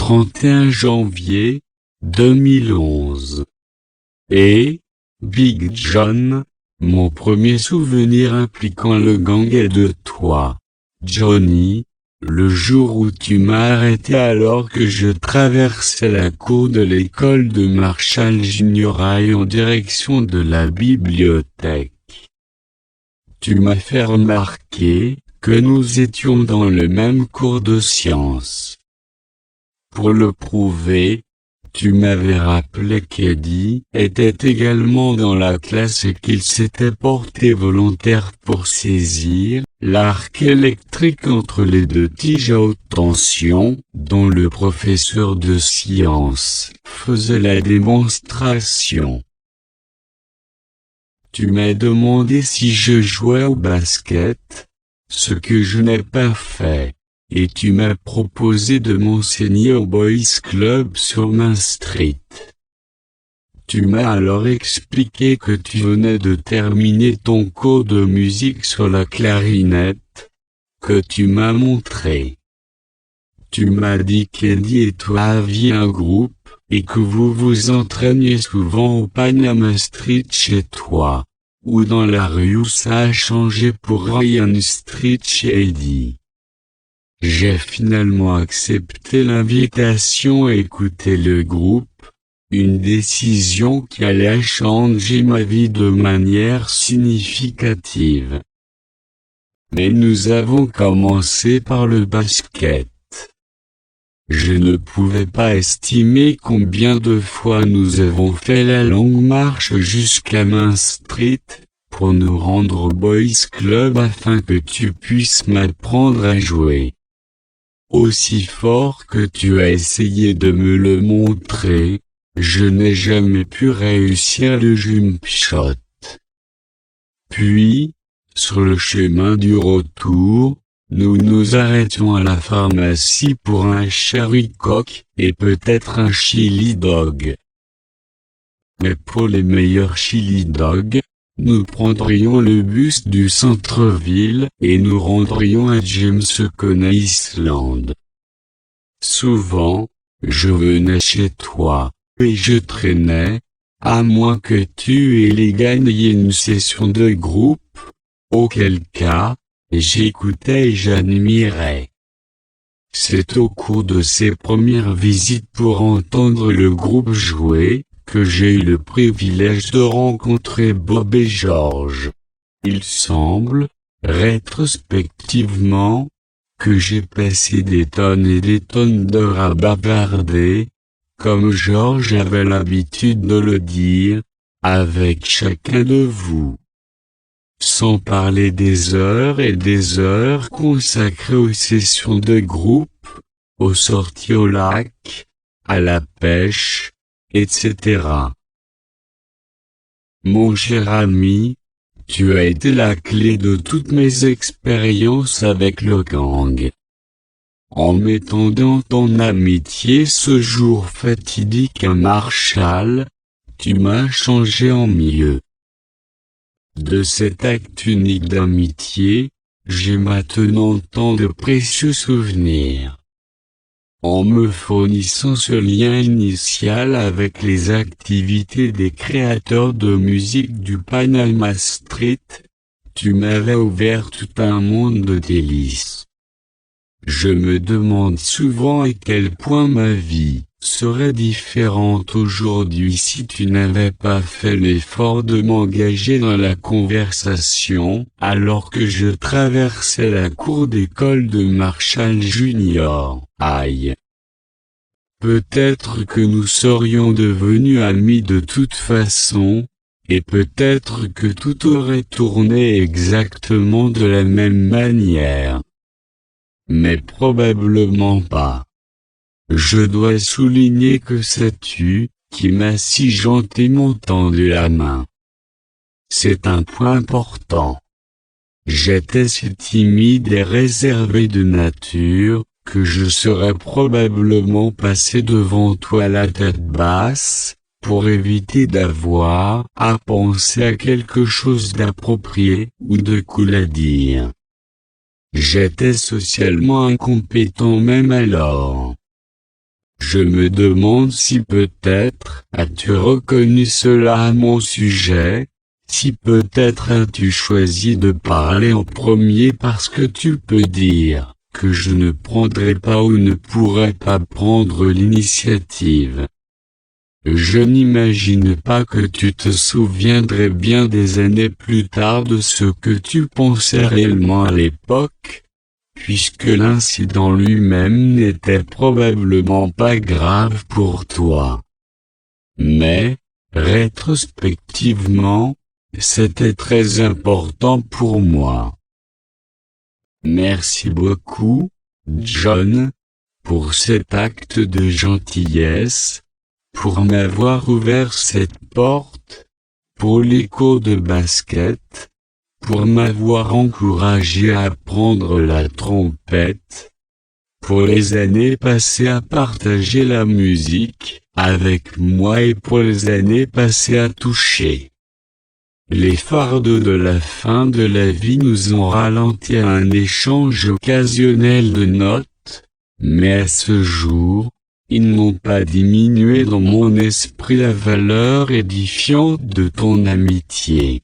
31 janvier 2011. Et, Big John, mon premier souvenir impliquant le gang est de toi, Johnny, le jour où tu m'as arrêté alors que je traversais la cour de l'école de Marshall Junior High en direction de la bibliothèque. Tu m'as fait remarquer que nous étions dans le même cours de sciences. Pour le prouver, tu m'avais rappelé qu'Eddie était également dans la classe et qu'il s'était porté volontaire pour saisir l'arc électrique entre les deux tiges à haute tension, dont le professeur de sciences faisait la démonstration. Tu m'as demandé si je jouais au basket, ce que je n'ai pas fait. Et tu m'as proposé de m'enseigner au Boys Club sur Main Street. Tu m'as alors expliqué que tu venais de terminer ton cours de musique sur la clarinette, que tu m'as montré. Tu m'as dit qu'Eddie et toi aviez un groupe, et que vous vous entraîniez souvent au Panama Street chez toi, ou dans la rue où ça a changé pour Ryan Street chez Eddie. J'ai finalement accepté l'invitation et écouté le groupe, une décision qui allait changer ma vie de manière significative. Mais nous avons commencé par le basket. Je ne pouvais pas estimer combien de fois nous avons fait la longue marche jusqu'à Main Street, pour nous rendre au Boys Club afin que tu puisses m'apprendre à jouer. Aussi fort que tu as essayé de me le montrer, je n'ai jamais pu réussir le jump shot. Puis, sur le chemin du retour, nous nous arrêtions à la pharmacie pour un cherry coke et peut-être un chili dog. Mais pour les meilleurs chili dogs, nous prendrions le bus du centre-ville et nous rendrions à James Cone Island. Souvent, je venais chez toi, et je traînais, à moins que tu et les gagniez une session de groupe, auquel cas, j'écoutais et j'admirais. C'est au cours de ces premières visites pour entendre le groupe jouer, que j'ai eu le privilège de rencontrer Bob et George. Il semble, rétrospectivement, que j'ai passé des tonnes et des tonnes d'heures à bavarder, comme George avait l'habitude de le dire, avec chacun de vous. Sans parler des heures et des heures consacrées aux sessions de groupe, aux sorties au lac, à la pêche, etc. Mon cher ami, tu as été la clé de toutes mes expériences avec le gang. En m'étendant ton amitié ce jour fatidique à Marshall, tu m'as changé en mieux. De cet acte unique d'amitié, j'ai maintenant tant de précieux souvenirs. En me fournissant ce lien initial avec les activités des créateurs de musique du Panama Street, tu m'avais ouvert tout un monde de délices. Je me demande souvent à quel point ma vie serait différente aujourd'hui si tu n'avais pas fait l'effort de m'engager dans la conversation alors que je traversais la cour d'école de Marshall Junior High. Peut-être que nous serions devenus amis de toute façon, et peut-être que tout aurait tourné exactement de la même manière. Mais probablement pas. Je dois souligner que c'est tu qui m'as si gentiment tendu la main. C'est un point important. J'étais si timide et réservé de nature, que je serais probablement passé devant toi la tête basse, pour éviter d'avoir à penser à quelque chose d'approprié ou de cool à dire. J'étais socialement incompétent même alors. Je me demande si peut-être as-tu reconnu cela à mon sujet, si peut-être as-tu choisi de parler en premier parce que tu peux dire que je ne prendrai pas ou ne pourrai pas prendre l'initiative. Je n'imagine pas que tu te souviendrais bien des années plus tard de ce que tu pensais réellement à l'époque, puisque l'incident lui-même n'était probablement pas grave pour toi. Mais, rétrospectivement, c'était très important pour moi. Merci beaucoup, John, pour cet acte de gentillesse, pour m'avoir ouvert cette porte, pour les cours de basket, pour m'avoir encouragé à apprendre la trompette, pour les années passées à partager la musique avec moi et pour les années passées à toucher. Les fardeaux de la fin de la vie nous ont ralenti à un échange occasionnel de notes, mais à ce jour, ils n'ont pas diminué dans mon esprit la valeur édifiante de ton amitié.